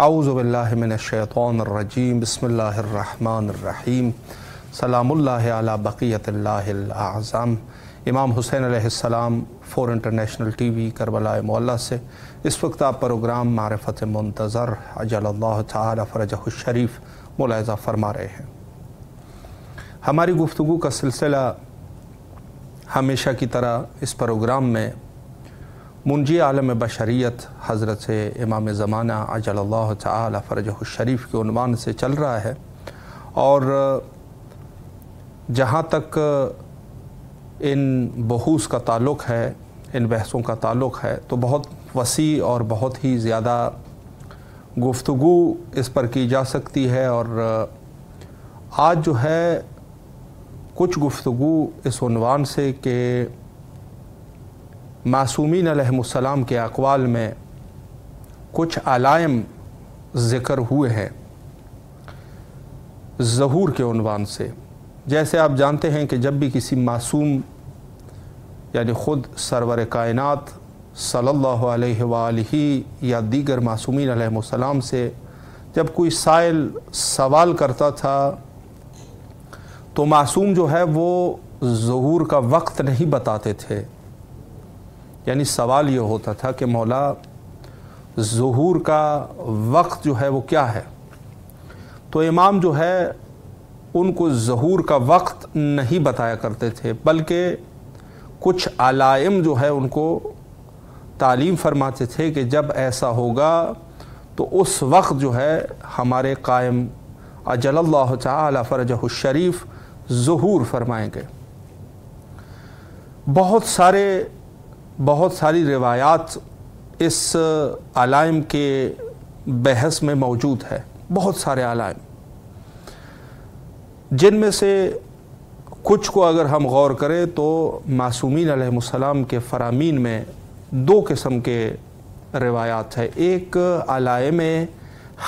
اعوذ باللہ من الشیطان الرجیم بسم اللہ الرحمن الرحیم سلام اللہ علی بقیت اللہ الاعظم۔ امام حسین علیہ السلام 4 انٹرنیشنل ٹی وی کربلا معلیٰ سے اس وقت آپ پروگرام معرفت منتظر عجل اللہ تعالی فرجہ الشریف ملاحظہ فرما رہے ہیں۔ ہماری گفتگو کا سلسلہ ہمیشہ کی طرح اس پروگرام میں منجی عالم بشریت حضرت امام زمانہ عجل اللہ تعالی فرجہ الشریف کے عنوان سے چل رہا ہے، اور جہاں تک ان بحوث کا تعلق ہے، ان بحثوں کا تعلق ہے، تو بہت وسیع اور بہت ہی زیادہ گفتگو اس پر کی جا سکتی ہے، اور آج جو ہے کچھ گفتگو اس عنوان سے کہ معصومین علیہم السلام کے اقوال میں کچھ علائم ذکر ہوئے ہیں ظہور کے عنوان سے۔ جیسے آپ جانتے ہیں کہ جب بھی کسی معصوم یعنی خود سرور کائنات صلی اللہ علیہ وآلہ یا دیگر معصومین علیہم السلام سے جب کوئی سائل سوال کرتا تھا تو معصوم جو ہے وہ ظہور کا وقت نہیں بتاتے تھے، یعنی سوال یہ ہوتا تھا کہ مولا ظہور کا وقت جو ہے وہ کیا ہے؟ تو امام جو ہے ان کو ظہور کا وقت نہیں بتایا کرتے تھے، بلکہ کچھ علائم جو ہے ان کو تعلیم فرماتے تھے کہ جب ایسا ہوگا تو اس وقت جو ہے ہمارے قائم عجل اللہ تعالی فرجہ الشریف ظہور فرمائیں گے۔ بہت ساری روایات اس علائم کے بحث میں موجود ہے، بہت سارے علائم، جن میں سے کچھ کو اگر ہم غور کریں تو معصومین علیہ السلام کے فرامین میں 2 قسم کے روایات ہے۔ ایک علائم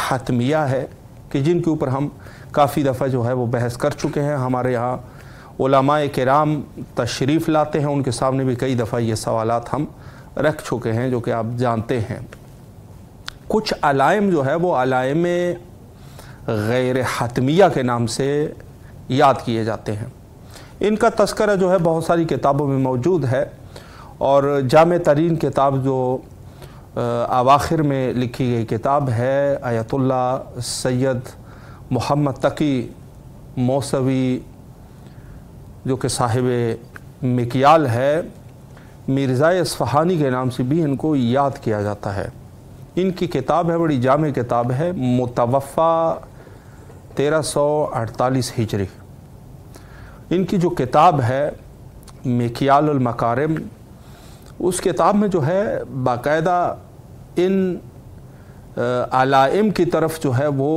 حتمیہ ہے کہ جن کے اوپر ہم کافی دفعہ جو ہے وہ بحث کر چکے ہیں، ہمارے یہاں علماء کرام تشریف لاتے ہیں، ان کے سامنے بھی کئی دفعہ یہ سوالات ہم رکھ چکے ہیں جو کہ آپ جانتے ہیں۔ کچھ علائم جو ہے وہ علائم غیر حتمیہ کے نام سے یاد کیے جاتے ہیں۔ ان کا تذکرہ جو ہے بہت ساری کتابوں میں موجود ہے، اور جامع ترین کتاب جو اواخر میں لکھی گئی کتاب ہے آیت اللہ سید محمد تقی موسوی، جو کہ صاحب مکیال ہے، مرزا اصفہانی کے نام سے بھی ان کو یاد کیا جاتا ہے۔ ان کی کتاب ہے، بڑی جامع کتاب ہے، متوفہ 1348 ہجری۔ ان کی جو کتاب ہے مکیال المکارم، اس کتاب میں جو ہے باقاعدہ ان علائم کی طرف جو ہے وہ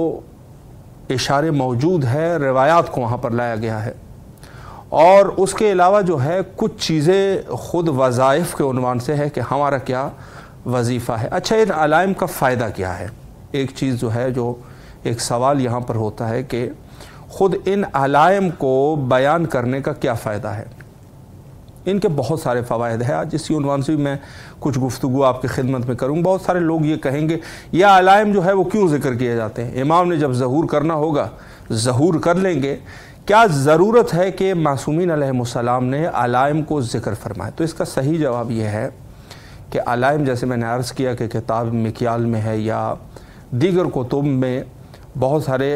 اشارے موجود ہے، روایات کو وہاں پر لایا گیا ہے، اور اس کے علاوہ جو ہے کچھ چیزیں خود وظائف کے عنوان سے ہے کہ ہمارا کیا وظیفہ ہے۔ اچھا، ان علائم کا فائدہ کیا ہے؟ ایک چیز جو ہے، جو ایک سوال یہاں پر ہوتا ہے کہ خود ان علائم کو بیان کرنے کا کیا فائدہ ہے؟ ان کے بہت سارے فوائد ہیں۔ آج اسی عنوان سے بھی میں کچھ گفتگو آپ کی خدمت میں کروں۔ بہت سارے لوگ یہ کہیں گے یہ علائم جو ہے وہ کیوں ذکر کیے جاتے ہیں؟ امام نے جب ظہور کرنا ہوگا ظہور کر لیں گے، کیا ضرورت ہے کہ معصومین علیہ السلام نے علائم کو ذکر فرمائے؟ تو اس کا صحیح جواب یہ ہے کہ علائم، جیسے میں نے عرض کیا کہ کتاب مکیال میں ہے یا دیگر کتب میں بہت سارے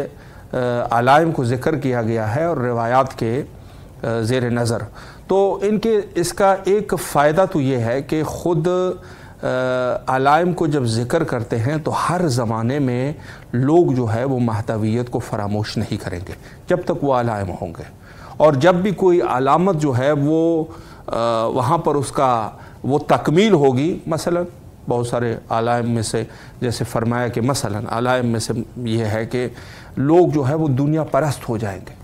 علائم کو ذکر کیا گیا ہے اور روایات کے زیر نظر، تو ان کے اس کا ایک فائدہ تو یہ ہے کہ خود علائم کو جب ذکر کرتے ہیں تو ہر زمانے میں لوگ جو ہے وہ مہدویت کو فراموش نہیں کریں گے جب تک وہ علائم ہوں گے، اور جب بھی کوئی علامت جو ہے وہ وہاں پر اس کا وہ تکمیل ہوگی، مثلا بہت سارے علائم میں سے جیسے فرمایا کہ مثلا علائم میں سے یہ ہے کہ لوگ جو ہے وہ دنیا پرست ہو جائیں گے۔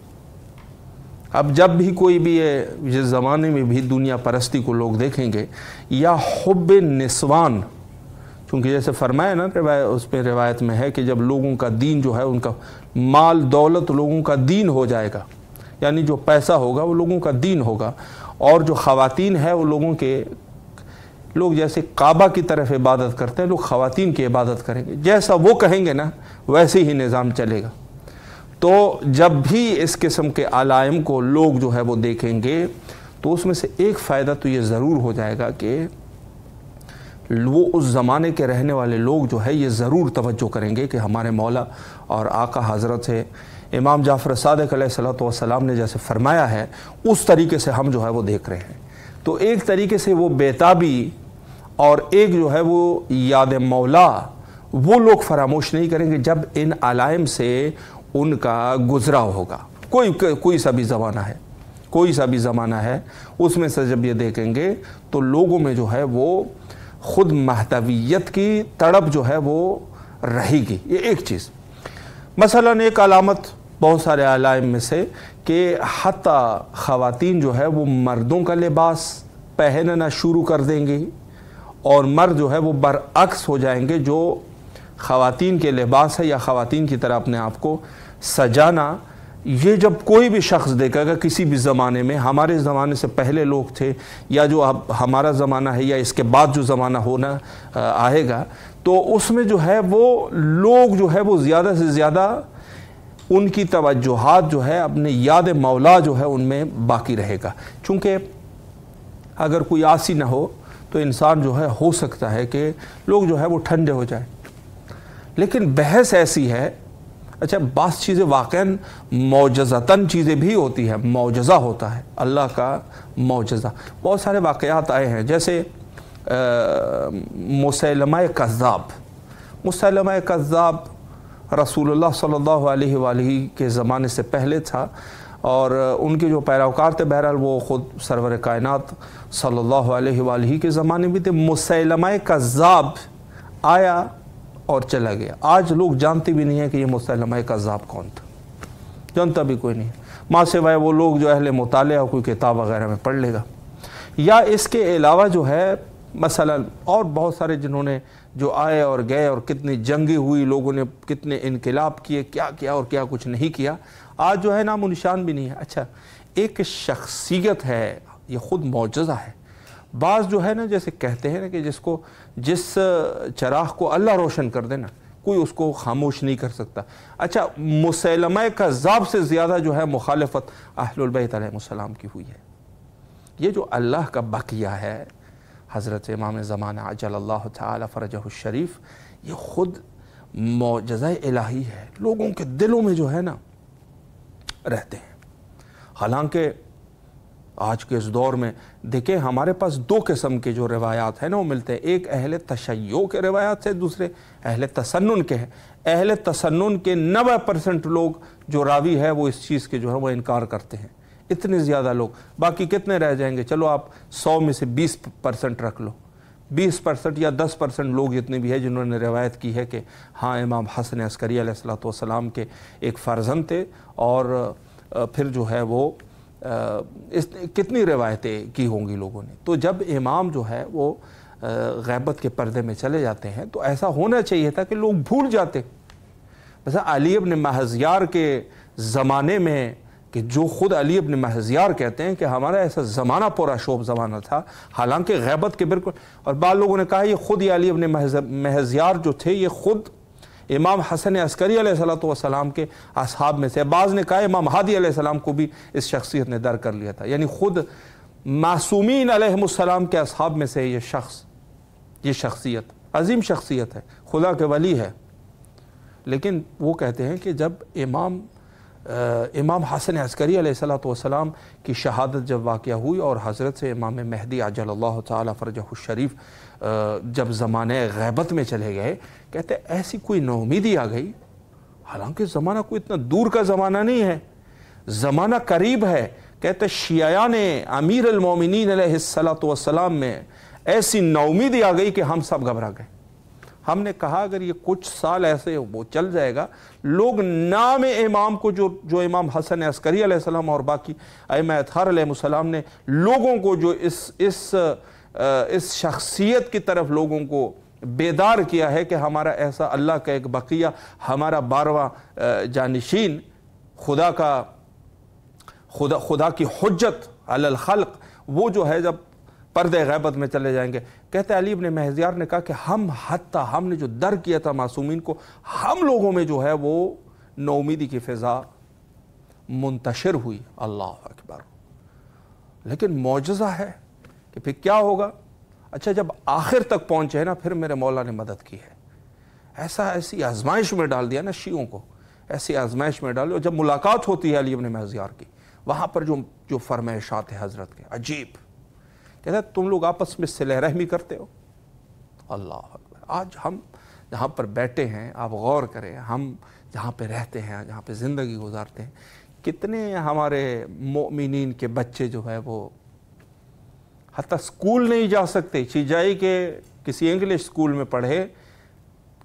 اب جب بھی کوئی بھی جس زمانے میں بھی دنیا پرستی کو لوگ دیکھیں گے، یا حب نسوان، چونکہ جیسے فرمایا نا اس پہ روایت میں ہے کہ جب لوگوں کا دین جو ہے، ان کا مال دولت لوگوں کا دین ہو جائے گا، یعنی جو پیسہ ہوگا وہ لوگوں کا دین ہوگا، اور جو خواتین ہے وہ لوگوں کے لوگ جیسے کعبہ کی طرف عبادت کرتے ہیں، لوگ خواتین کی عبادت کریں گے، جیسا وہ کہیں گے نا ویسے ہی نظام چلے گا۔ تو جب بھی اس قسم کے علائم کو لوگ جو ہے وہ دیکھیں گے تو اس میں سے ایک فائدہ تو یہ ضرور ہو جائے گا کہ وہ اس زمانے کے رہنے والے لوگ جو ہے یہ ضرور توجہ کریں گے کہ ہمارے مولا اور آقا حضرت ہے امام جعفر صادق علیہ السلام نے جیسے فرمایا ہے اس طریقے سے ہم جو ہے وہ دیکھ رہے ہیں۔ تو ایک طریقے سے وہ بیتابی اور ایک جو ہے وہ یاد مولا وہ لوگ فراموش نہیں کریں گے جب ان علائم سے ان کا گزرا ہوگا۔ کوئی سا بھی زمانہ ہے اس میں سے جب یہ دیکھیں گے تو لوگوں میں جو ہے وہ خود مہتویت کی تڑپ جو ہے وہ رہے گی۔ یہ ایک چیز، مثلا ایک علامت بہت سارے علائم میں سے کہ حتیٰ خواتین جو ہے وہ مردوں کا لباس پہننا شروع کر دیں گی اور مرد جو ہے وہ برعکس ہو جائیں گے، جو خواتین کے لباس ہے یا خواتین کی طرح اپنے آپ کو سجانا۔ یہ جب کوئی بھی شخص دیکھے گا کسی بھی زمانے میں، ہمارے زمانے سے پہلے لوگ تھے یا جو اب ہمارا زمانہ ہے یا اس کے بعد جو زمانہ ہونا آئے گا، تو اس میں جو ہے وہ لوگ جو ہے وہ زیادہ سے زیادہ ان کی توجہات جو ہے اپنے یاد مولا جو ہے ان میں باقی رہے گا۔ چونکہ اگر کوئی عاصی نہ ہو تو انسان جو ہے ہو سکتا ہے کہ لوگ جو ہے وہ ٹھنڈے ہو جائیں، لیکن بحث ایسی ہے، اچھا بعض چیزیں واقعاً معجزتاً چیزیں بھی ہوتی ہیں، معجزہ ہوتا ہے اللہ کا معجزہ۔ بہت سارے واقعات آئے ہیں، جیسے مسیلمہ کذاب رسول اللہ صلی اللہ علیہ وآلہ کے زمانے سے پہلے تھا، اور ان کے جو پیروکار تھے بہرحال وہ خود سرور کائنات صلی اللہ علیہ وآلہ کے زمانے بھی تھے۔ مسیلمہ کذاب آیا اور چلا گیا، آج لوگ جانتے بھی نہیں ہیں کہ یہ مسیلمہ کذاب کون تھا، جانتا بھی کوئی نہیں، ماں سوائے وہ لوگ جو اہل مطالعہ کوئی کتاب وغیرہ میں پڑھ لے گا۔ یا اس کے علاوہ جو ہے مثلا اور بہت سارے جنہوں نے جو آئے اور گئے اور کتنی جنگیں ہوئی، لوگوں نے کتنے انقلاب کیے، کیا کیا اور کیا کچھ نہیں کیا، آج جو ہے نام و نشان بھی نہیں ہے۔ اچھا ایک شخصیت ہے، یہ خود معجزہ ہے۔ بعض جو ہے نا جیسے کہتے ہیں نا کہ جس چراغ کو اللہ روشن کر دے نا کوئی اس کو خاموش نہیں کر سکتا۔ اچھا مسیلمہ کذاب سے زیادہ جو ہے مخالفت اہل البیت علیہ السلام کی ہوئی ہے۔ یہ جو اللہ کا بقیہ ہے حضرت امام زمانہ عجل اللہ تعالی فرجہ الشریف، یہ خود معجزہ الہی ہے، لوگوں کے دلوں میں جو ہے نا رہتے ہیں۔ حالانکہ آج کے اس دور میں دیکھیں ہمارے پاس دو قسم کے جو روایات ہیں نا وہ ملتے ہیں، ایک اہل تشیع کے روایات ہیں، دوسرے اہل تسنن کے ہیں۔ اہل تسنن کے 90% لوگ جو راوی ہے وہ اس چیز کے جو ہے وہ انکار کرتے ہیں، اتنے زیادہ لوگ، باقی کتنے رہ جائیں گے؟ چلو آپ 100 میں سے 20% رکھ لو، 20% یا 10% لوگ جتنے بھی ہیں جنہوں نے روایت کی ہے کہ ہاں امام حسن عسکری علیہ السلام کے ایک فرزند تھے، اور پھر جو ہے وہ کتنی روایتیں کی ہوں گی لوگوں نے۔ تو جب امام جو ہے وہ غیبت کے پردے میں چلے جاتے ہیں تو ایسا ہونا چاہیے تھا کہ لوگ بھول جاتے۔ مثلا علی ابن محضیار کے زمانے میں، کہ جو خود علی ابن محضیار کہتے ہیں کہ ہمارا ایسا زمانہ پورا شوب زمانہ تھا، حالانکہ غیبت کے بالکل، اور بعض لوگوں نے کہا یہ خود ہی علی ابن محضیار جو تھے یہ خود امام حسن عسکری علیہ السلام کے اصحاب میں سے، بعض نے کہا امام ہادی علیہ السلام کو بھی اس شخصیت نے در کر لیا تھا، یعنی خود معصومین علیہ السلام کے اصحاب میں سے یہ شخصیت عظیم شخصیت ہے، خدا کے ولی ہے۔ لیکن وہ کہتے ہیں کہ جب امام حسن عسکری علیہ السلام کی شہادت جب واقعہ ہوئی اور حضرت سے امام مہدی عجل اللہ تعالی فرجہ الشریف جب زمانہ غیبت میں چلے گئے، کہتے ایسی کوئی نومیدی آ گئی، حالانکہ زمانہ کوئی اتنا دور کا زمانہ نہیں ہے، زمانہ قریب ہے۔ کہتے شیعیان امیر المومنین علیہ السلام میں ایسی نومیدی آ گئی کہ ہم سب گھبرا گئے۔ ہم نے کہا اگر یہ کچھ سال ایسے وہ چل جائے گا، لوگ نام امام کو جو امام حسن عسکری علیہ السلام اور باقی ائمہ اطہار علیہ السلام نے لوگوں کو جو اس شخصیت کی طرف لوگوں کو بیدار کیا ہے کہ ہمارا ایسا اللہ کا ایک بقیہ، ہمارا 12واں جانشین، خدا کی حجت علی الخلق، وہ جو ہے جب پردے غیبت میں چلے جائیں گے. کہتے علی ابن مہزیار نے کہا کہ ہم نے جو در کیا تھا معصومین کو، ہم لوگوں میں جو ہے وہ نو امیدی کی فضا منتشر ہوئی. اللہ اکبر. لیکن معجزہ ہے کہ پھر کیا ہوگا؟ اچھا جب آخر تک پہنچے نا پھر میرے مولا نے مدد کی ہے. ایسی آزمائش میں ڈال دیا نا شیعوں کو، ایسی آزمائش میں ڈالو. جب ملاقات ہوتی ہے علی ابن مہزیار کی، وہاں پر جو فرمائشات ہیں حضرت کے عجیب. کہتا ہے تم لوگ آپس میں صلہ رحمی کرتے ہو. اللہ اکبر. آج ہم جہاں پر بیٹھے ہیں آپ غور کریں، ہم جہاں پہ رہتے ہیں، جہاں پہ زندگی گزارتے ہیں، کتنے ہمارے مومنین کے بچے جو ہے وہ حتیٰ سکول نہیں جا سکتے. چیجائی کے کسی انگلش سکول میں پڑھے،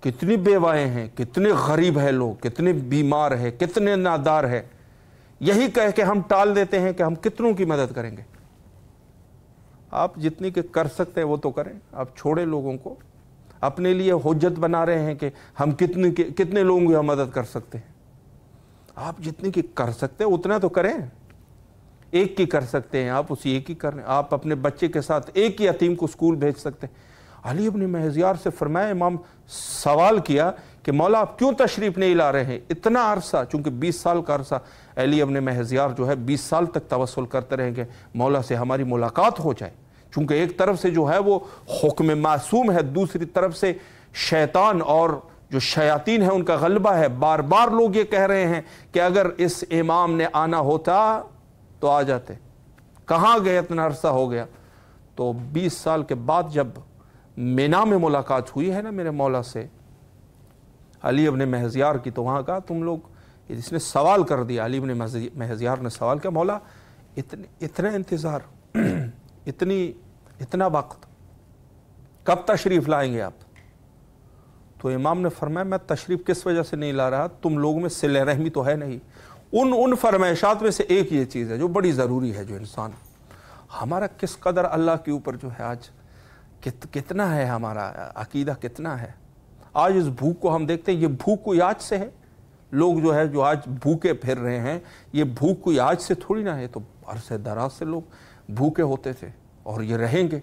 کتنی بیوائیں ہیں، کتنے غریب ہیں لوگ، کتنے بیمار ہیں، کتنے نادار ہیں. یہی کہہ کے ہم ٹال دیتے ہیں کہ ہم کتنوں کی مدد کریں گے. آپ جتنی کہ کر سکتے ہیں وہ تو کریں، آپ چھوڑے لوگوں کو. اپنے لیے حجت بنا رہے ہیں کہ ہم کتنے لوگوں کی مدد کر سکتے ہیں. آپ جتنی کی کر سکتے ہیں اتنا تو کریں. ایک کی کر سکتے ہیں آپ، اسی ایک کی کریں. آپ اپنے بچے کے ساتھ ایک ہی یتیم کو اسکول بھیج سکتے ہیں. علی ابن مہزیار سے فرمایا، امام سوال کیا کہ مولا آپ کیوں تشریف نہیں لا رہے ہیں اتنا عرصہ؟ چونکہ 20 سال کا عرصہ علی ابن مہزیار جو ہے 20 سال تک توسل کرتے رہیں گے مولا سے ہماری ملاقات ہو جائے. چونکہ ایک طرف سے جو ہے وہ حکم معصوم ہے، دوسری طرف سے شیطان اور جو شیاطین ہیں ان کا غلبہ ہے. بار بار لوگ یہ کہہ رہے ہیں کہ اگر اس امام نے آنا ہوتا تو آ جاتے. کہاں گئے؟ اتنا عرصہ ہو گیا. تو 20 سال کے بعد جب مینا میں ملاقات ہوئی ہے نا میرے مولا سے علی ابن مہزیار کی، تو وہاں کہا تم لوگ، اس نے سوال کر دیا. علی ابن مہزیار نے سوال کیا، مولا اتنا انتظار، اتنا وقت، کب تشریف لائیں گے آپ؟ تو امام نے فرمایا میں تشریف کس وجہ سے نہیں لا رہا، تم لوگوں میں صلہ رحمی تو ہے نہیں. ان فرمائشات میں سے ایک یہ چیز ہے جو بڑی ضروری ہے. جو انسان ہمارا کس قدر اللہ کے اوپر جو ہے آج کتنا ہے، ہمارا عقیدہ کتنا ہے. آج اس بھوک کو ہم دیکھتے ہیں، یہ بھوک کوئی آج سے ہے. لوگ جو ہے جو آج بھوکے پھر رہے ہیں، یہ بھوک کوئی آج سے تھوڑی نہ ہے. تو عرصے دراز سے لوگ بھوکے ہوتے تھے اور یہ رہیں گے.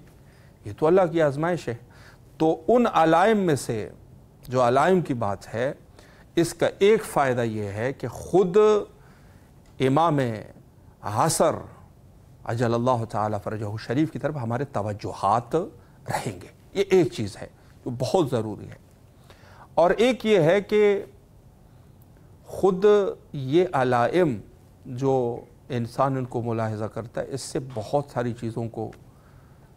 یہ تو اللہ کی آزمائش ہے. تو ان علائم میں سے جو علائم کی بات ہے، اس کا ایک فائدہ یہ ہے کہ خود امام عصر عجل اللہ تعالی فرجہ شریف کی طرف ہمارے توجہات رہیں گے. یہ ایک چیز ہے جو بہت ضروری ہے. اور ایک یہ ہے کہ خود یہ علائم جو انسان ان کو ملاحظہ کرتا ہے، اس سے بہت ساری چیزوں کو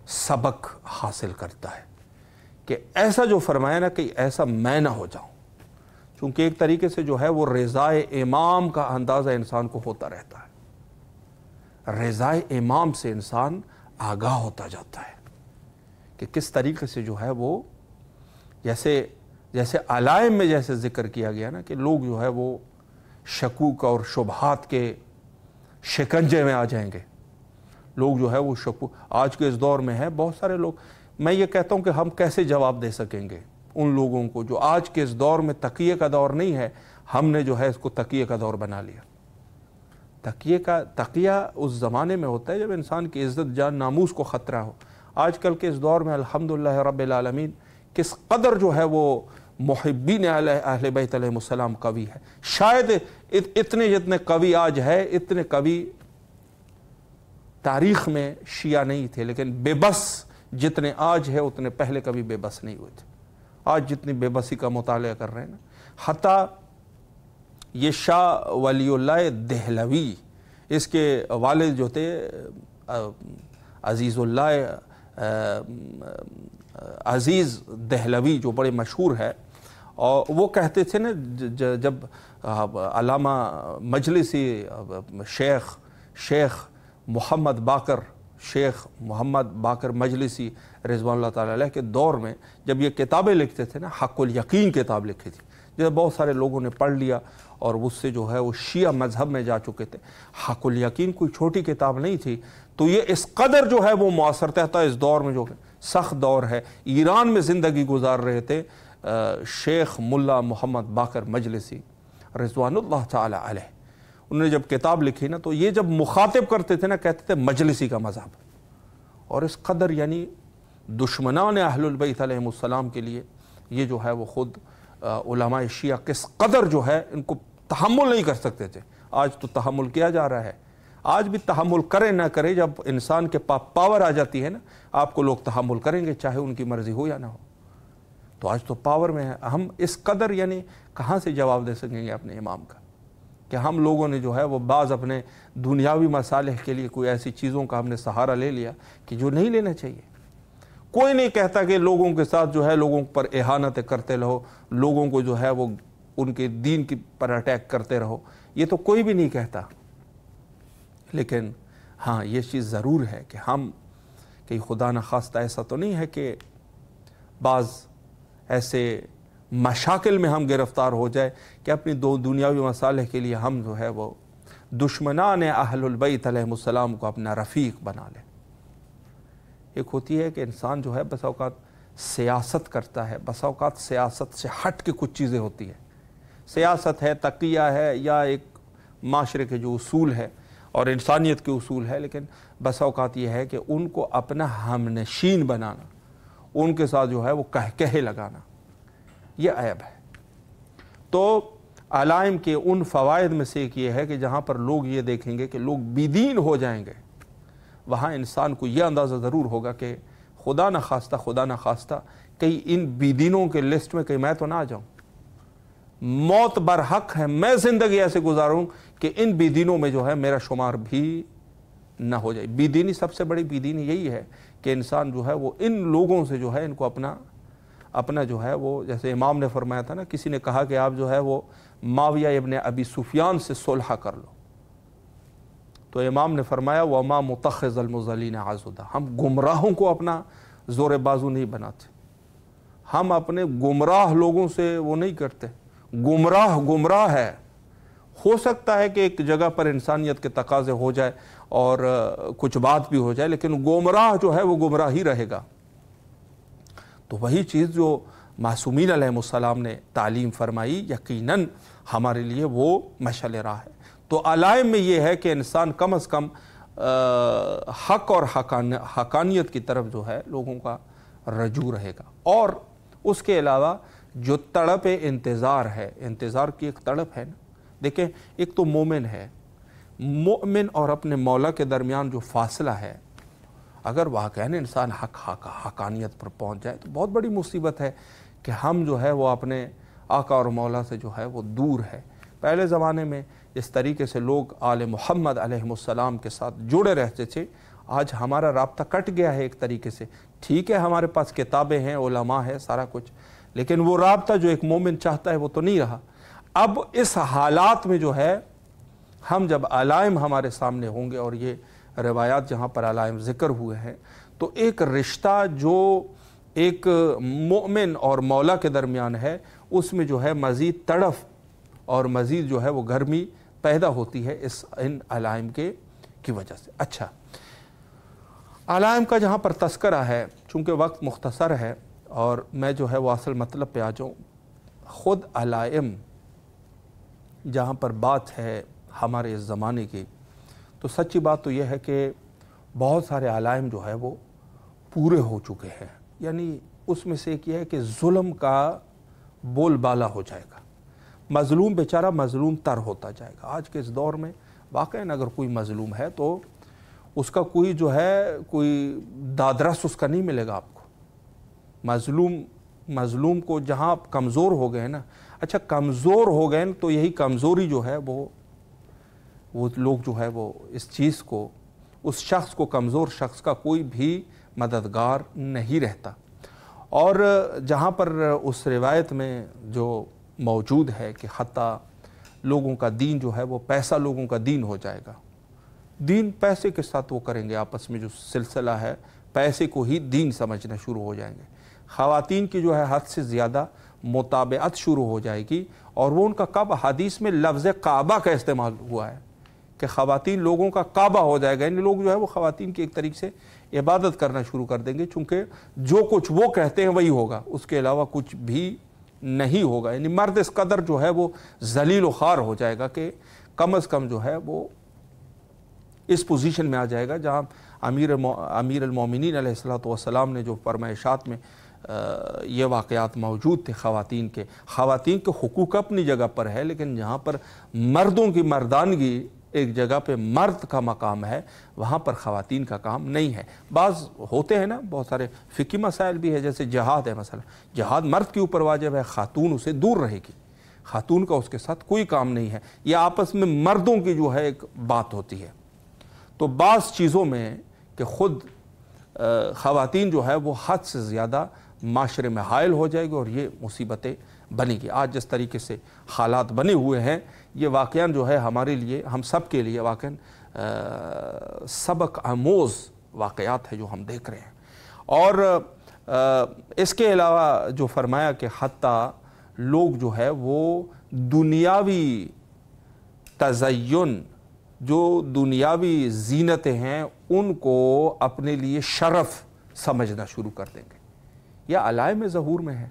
سبق حاصل کرتا ہے کہ ایسا جو فرمایا نا کہ ایسا میں نہ ہو جاؤں. چونکہ ایک طریقے سے جو ہے وہ رضائے امام کا اندازہ انسان کو ہوتا رہتا ہے. رضائے امام سے انسان آگاہ ہوتا جاتا ہے کہ کس طریقے سے جو ہے وہ جیسے علائم میں جیسے ذکر کیا گیا نا کہ لوگ جو ہے وہ شکوک اور شبہات کے شکنجے میں آ جائیں گے. لوگ جو ہے وہ شکوک آج کے اس دور میں ہے بہت سارے لوگ. میں یہ کہتا ہوں کہ ہم کیسے جواب دے سکیں گے ان لوگوں کو جو آج کے اس دور میں تقیہ کا دور نہیں ہے، ہم نے جو ہے اس کو تقیہ کا دور بنا لیا. تقیہ اس زمانے میں ہوتا ہے جب انسان کی عزت جان ناموس کو خطرہ ہو. آج کل کے اس دور میں الحمدللہ رب العالمین کس قدر جو ہے وہ محبین اہل بیت علیہ السلام قوی ہے. شاید اتنے جتنے قوی آج ہے، اتنے قوی تاریخ میں شیعہ نہیں تھے، لیکن بے بس جتنے آج ہے اتنے پہلے کبھی بے بس نہیں ہوئے تھے. آج جتنی بے بسی کا مطالعہ کر رہے ہیں نا، حتیٰ یہ شاہ ولی اللہ دہلوی، اس کے والد جو تھے عزیز اللہ عزیز دہلوی جو بڑے مشہور ہے، اور وہ کہتے تھے نا جب علامہ مجلسی شیخ محمد باقر مجلسی رضوان اللہ تعالیٰ علیہ کے دور میں جب یہ کتابیں لکھتے تھے نا، حق الیقین کتاب لکھی تھی، جب بہت سارے لوگوں نے پڑھ لیا اور اس سے جو ہے وہ شیعہ مذہب میں جا چکے تھے. حق الیقین کوئی چھوٹی کتاب نہیں تھی. تو یہ اس قدر جو ہے وہ مؤثر تھا اس دور میں جو سخت دور ہے. ایران میں زندگی گزار رہے تھے شیخ ملا محمد باقر مجلسی رضوان اللہ تعالی علیہ. انہوں نے جب کتاب لکھی نا تو یہ جب مخاطب کرتے تھے نا کہتے تھے مجلسی کا مذہب، اور اس قدر یعنی دشمنان اہل البیت علیہم السلام کے لیے یہ جو ہے وہ خود علماء شیعہ کس قدر جو ہے ان کو تحمل نہیں کر سکتے تھے. آج تو تحمل کیا جا رہا ہے. آج بھی تحمل کرے نہ کرے، جب انسان کے پاس پاور آ جاتی ہے نا، آپ کو لوگ تحمل کریں گے چاہے ان کی مرضی ہو یا نہ ہو. تو آج تو پاور میں ہے. ہم اس قدر یعنی کہاں سے جواب دے سکیں گے اپنے امام کا کہ ہم لوگوں نے جو ہے وہ بعض اپنے دنیاوی مصالح کے لیے کوئی ایسی چیزوں کا ہم نے سہارا لے لیا کہ جو نہیں لینا چاہیے. کوئی نہیں کہتا کہ لوگوں کے ساتھ جو ہے لوگوں پر اہانتیں کرتے رہو، لوگوں کو جو ہے وہ ان کے دین کی پر اٹیک کرتے رہو، یہ تو کوئی بھی نہیں کہتا. لیکن ہاں یہ چیز ضرور ہے کہ ہم کہ خدا نخواستہ ایسا تو نہیں ہے کہ بعض ایسے مشاکل میں ہم گرفتار ہو جائے کہ اپنی دو دنیاوی مصالح کے لیے ہم جو ہے وہ دشمنان اہل البیت علیہم السلام کو اپنا رفیق بنا لیں. ایک ہوتی ہے کہ انسان جو ہے بس اوقات سیاست کرتا ہے، بس اوقات سیاست سے ہٹ کے کچھ چیزیں ہوتی ہیں. سیاست ہے، تقیہ ہے، یا ایک معاشرے کے جو اصول ہے اور انسانیت کے اصول ہے، لیکن بس اوقات یہ ہے کہ ان کو اپنا ہم نشین بنانا، ان کے ساتھ جو ہے وہ کہے لگانا، یہ عیب ہے. تو علائم کے ان فوائد میں سے ایک یہ ہے کہ جہاں پر لوگ یہ دیکھیں گے کہ لوگ بے دین ہو جائیں گے، وہاں انسان کو یہ اندازہ ضرور ہوگا کہ خدا نہ خواستہ کہیں ان بے دینوں کے لسٹ میں کہیں میں تو نہ آ جاؤں. موت برحق ہے، میں زندگی ایسے گزاروں کہ ان بے دینوں میں جو ہے میرا شمار بھی نہ ہو جائے. بے دینی، سب سے بڑی بے دینی یہی ہے کہ انسان جو ہے وہ ان لوگوں سے جو ہے ان کو اپنا جو ہے وہ، جیسے امام نے فرمایا تھا نا، کسی نے کہا کہ آپ جو ہے وہ معاویہ ابن ابی سفیان سے صلح کر لو، تو امام نے فرمایا وَمَا مُتَخِذَ الْمُضَلِّينَ عَضُدًا، ہم گمراہوں کو اپنا زور بازو نہیں بناتے، ہم اپنے گمراہ لوگوں سے وہ نہیں کرتے. گمراہ ہے. ہو سکتا ہے کہ ایک جگہ پر انسانیت کے تقاضے ہو جائے اور کچھ بات بھی ہو جائے، لیکن گمراہ جو ہے وہ گمراہ ہی رہے گا. تو وہی چیز جو معصومین علیہ السلام نے تعلیم فرمائی یقیناً ہمارے لیے وہ مشعل راہ ہے. تو علائم میں یہ ہے کہ انسان کم از کم حق اور حقانیت کی طرف جو ہے لوگوں کا رجوع رہے گا. اور اس کے علاوہ جو تڑپ انتظار ہے، انتظار کی ایک تڑپ ہے نا. دیکھیں، ایک تو مومن ہے، مومن اور اپنے مولا کے درمیان جو فاصلہ ہے، اگر واقعاً انسان حقانیت پر پہنچ جائے تو بہت بڑی مصیبت ہے کہ ہم جو ہے وہ اپنے آقا اور مولا سے جو ہے وہ دور ہے. پہلے زمانے میں اس طریقے سے لوگ آل محمد علیہ السلام کے ساتھ جڑے رہتے تھے. آج ہمارا رابطہ کٹ گیا ہے ایک طریقے سے. ٹھیک ہے، ہمارے پاس کتابیں ہیں، علماء ہیں، سارا کچھ، لیکن وہ رابطہ جو ایک مومن چاہتا ہے وہ تو نہیں رہا. اب اس حالات میں جو ہے ہم جب علائم ہمارے سامنے ہوں گے، اور یہ روایات جہاں پر علائم ذکر ہوئے ہیں، تو ایک رشتہ جو ایک مومن اور مولا کے درمیان ہے، اس میں جو ہے مزید تڑف اور مزید جو ہے وہ گرمی پیدا ہوتی ہے ان علائم کی وجہ سے. اچھا، علائم کا جہاں پر تذکرہ ہے، چونکہ وقت مختصر ہے اور میں جو ہے وہ اصل مطلب پہ آ جاؤں. خود علائم جہاں پر بات ہے ہمارے اس زمانے کی، تو سچی بات تو یہ ہے کہ بہت سارے علائم جو ہے وہ پورے ہو چکے ہیں. یعنی اس میں سے ایک یہ ہے کہ ظلم کا بول بالا ہو جائے گا، مظلوم بیچارہ مظلوم تر ہوتا جائے گا. آج کے اس دور میں واقعاً اگر کوئی مظلوم ہے تو اس کا کوئی جو ہے کوئی دادرس اس کا نہیں ملے گا آپ کو. مظلوم کو جہاں آپ کمزور ہو گئے نا، اچھا کمزور ہو گئے تو یہی کمزوری جو ہے وہ لوگ جو ہے وہ اس چیز کو، اس شخص کو، کمزور شخص کا کوئی بھی مددگار نہیں رہتا. اور جہاں پر اس روایت میں جو موجود ہے کہ حتیٰ لوگوں کا دین جو ہے وہ پیسہ لوگوں کا دین ہو جائے گا. دین پیسے کے ساتھ وہ کریں گے، آپس میں جو سلسلہ ہے پیسے کو ہی دین سمجھنا شروع ہو جائیں گے. خواتین کی جو ہے حد سے زیادہ متابعت شروع ہو جائے گی. اور وہ ان کا کب حدیث میں لفظ کعبہ کا استعمال ہوا ہے کہ خواتین لوگوں کا کعبہ ہو جائے گا. یعنی لوگ جو ہے وہ خواتین کی ایک طریقے سے عبادت کرنا شروع کر دیں گے، چونکہ جو کچھ وہ کہتے ہیں وہی ہوگا، اس کے علاوہ کچھ بھی نہیں ہوگا. یعنی مرد اس قدر جو ہے وہ ذلیل و خوار ہو جائے گا کہ کم از کم جو ہے وہ اس پوزیشن میں آ جائے گا جہاں امیر المومنین علیہ الصلوۃ والسلام نے جو فرمائشات میں یہ واقعات موجود تھے خواتین کے حقوق اپنی جگہ پر ہے، لیکن جہاں پر مردوں کی مردانگی ایک جگہ پہ مرد کا مقام ہے وہاں پر خواتین کا کام نہیں ہے۔ بعض ہوتے ہیں نا بہت سارے فقہی مسائل بھی ہے، جیسے جہاد ہے مثلا، جہاد مرد کے اوپر واجب ہے، خاتون اسے دور رہے گی، خاتون کا اس کے ساتھ کوئی کام نہیں ہے، یہ آپس میں مردوں کی جو ہے ایک بات ہوتی ہے۔ تو بعض چیزوں میں کہ خود خواتین جو ہے وہ حد سے زیادہ معاشرے میں حائل ہو جائے گی اور یہ مصیبتیں بنے گی۔ آج جس طریقے سے حالات بنے ہوئے ہیں یہ واقعاً جو ہے ہمارے لیے، ہم سب کے لیے واقعاً سبق آموز واقعات ہے جو ہم دیکھ رہے ہیں۔ اور اس کے علاوہ جو فرمایا کہ حتیٰ لوگ جو ہے وہ دنیاوی تزین، جو دنیاوی زینتیں ہیں ان کو اپنے لیے شرف سمجھنا شروع کر دیں گے۔ یہ علائم ظہور میں ہے،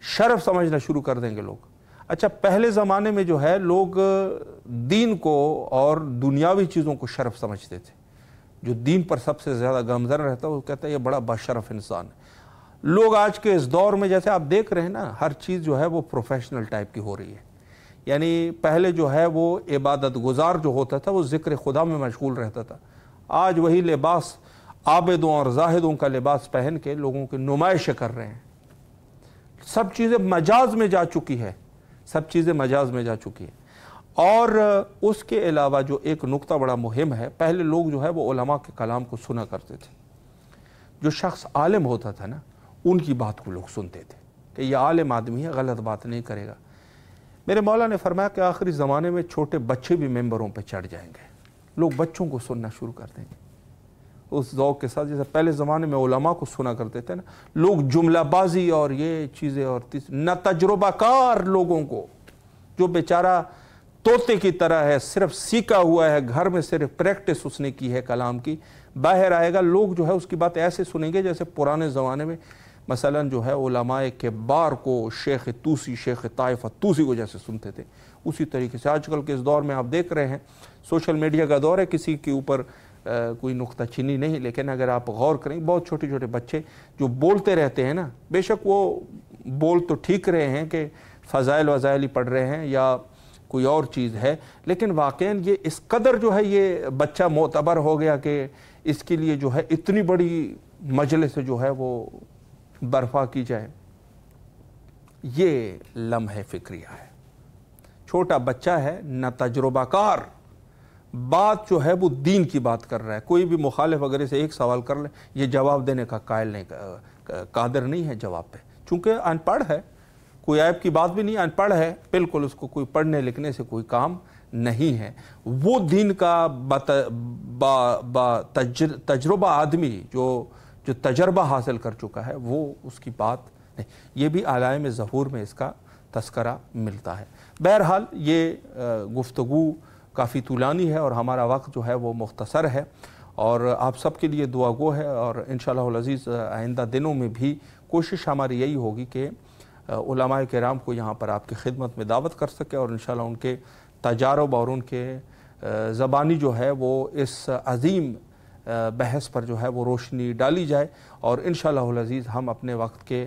شرف سمجھنا شروع کر دیں گے لوگ۔ اچھا، پہلے زمانے میں جو ہے لوگ دین کو اور دنیاوی چیزوں کو شرف سمجھتے تھے، جو دین پر سب سے زیادہ گامزن رہتا ہے وہ کہتا ہے یہ بڑا باشرف انسان ہے۔ لوگ آج کے اس دور میں جیسے آپ دیکھ رہے ہیں نا، ہر چیز جو ہے وہ پروفیشنل ٹائپ کی ہو رہی ہے، یعنی پہلے جو ہے وہ عبادت گزار جو ہوتا تھا وہ ذکر خدا میں مشغول رہتا تھا، آج وہی لباس عابدوں اور زاہدوں کا لباس پہن کے لوگوں کی نمائشیں کر رہے ہیں۔ سب چیزیں مجاز میں جا چکی ہے، سب چیزیں مجاز میں جا چکی ہیں۔ اور اس کے علاوہ جو ایک نقطہ بڑا مہم ہے، پہلے لوگ جو ہے وہ علماء کے کلام کو سنا کرتے تھے، جو شخص عالم ہوتا تھا نا ان کی بات کو لوگ سنتے تھے کہ یہ عالم آدمی ہے، غلط بات نہیں کرے گا۔ میرے مولا نے فرمایا کہ آخری زمانے میں چھوٹے بچے بھی ممبروں پہ چڑھ جائیں گے، لوگ بچوں کو سننا شروع کر دیں گے اس ذوق کے ساتھ جیسے پہلے زمانے میں علماء کو سنا کرتے تھے نا۔ لوگ جملہ بازی اور یہ چیزیں اور نہ تجربہ کار لوگوں کو، جو بیچارہ طوطے کی طرح ہے، صرف سیکھا ہوا ہے، گھر میں صرف پریکٹس اس نے کی ہے کلام کی، باہر آئے گا لوگ جو ہے اس کی بات ایسے سنیں گے جیسے پرانے زمانے میں مثلا جو ہے علماء کبار کو، شیخ توسی، شیخ طائفہ توسی کو جیسے سنتے تھے، اسی طریقے سے آج کل کے اس دور میں آپ دیکھ رہے ہیں سوشل میڈیا کا دور ہے، کسی کے اوپر کوئی نقطہ چینی نہیں، لیکن اگر آپ غور کریں بہت چھوٹے چھوٹے بچے جو بولتے رہتے ہیں نا، بے شک وہ بول تو ٹھیک رہے ہیں کہ فضائل وضائل ہی پڑھ رہے ہیں یا کوئی اور چیز ہے، لیکن واقعاً یہ اس قدر جو ہے یہ بچہ معتبر ہو گیا کہ اس کے لیے جو ہے اتنی بڑی مجلس جو ہے وہ برپا کی جائے۔ یہ لمحہ فکریہ ہے، چھوٹا بچہ ہے نہ تجربہ کار، بات جو ہے وہ دین کی بات کر رہا ہے، کوئی بھی مخالف وغیرہ سے ایک سوال کر لے یہ جواب دینے کا قائل نہیں، قادر نہیں ہے جواب پہ، چونکہ ان پڑھ ہے، کوئی عیب کی بات بھی نہیں، ان پڑھ ہے بالکل، اس کو کوئی پڑھنے لکھنے سے کوئی کام نہیں ہے۔ وہ دین کا تجربہ آدمی جو تجربہ حاصل کر چکا ہے وہ اس کی بات نہیں۔ یہ بھی علائم ظہور میں اس کا تذکرہ ملتا ہے۔ بہرحال یہ گفتگو کافی طولانی ہے اور ہمارا وقت جو ہے وہ مختصر ہے، اور آپ سب کے لیے دعا گو ہے، اور انشاءاللہ العزیز آئندہ دنوں میں بھی کوشش ہماری یہی ہوگی کہ علماء کرام کو یہاں پر آپ کی خدمت میں دعوت کر سکے، اور انشاءاللہ ان کے تجارب اور ان کے زبانی جو ہے وہ اس عظیم بحث پر جو ہے وہ روشنی ڈالی جائے، اور انشاءاللہ العزیز ہم اپنے وقت کے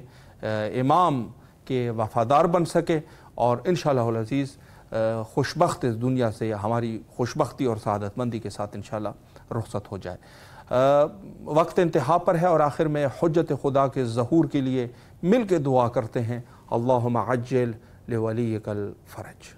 امام کے وفادار بن سکے، اور انشاءاللہ العزیز خوشبخت اس دنیا سے ہماری خوشبختی اور سعادت مندی کے ساتھ انشاءاللہ رخصت ہو جائے۔ وقت انتہا پر ہے، اور آخر میں حجت خدا کے ظہور کے لیے مل کے دعا کرتے ہیں، اللہم عجل لولیک الفرج۔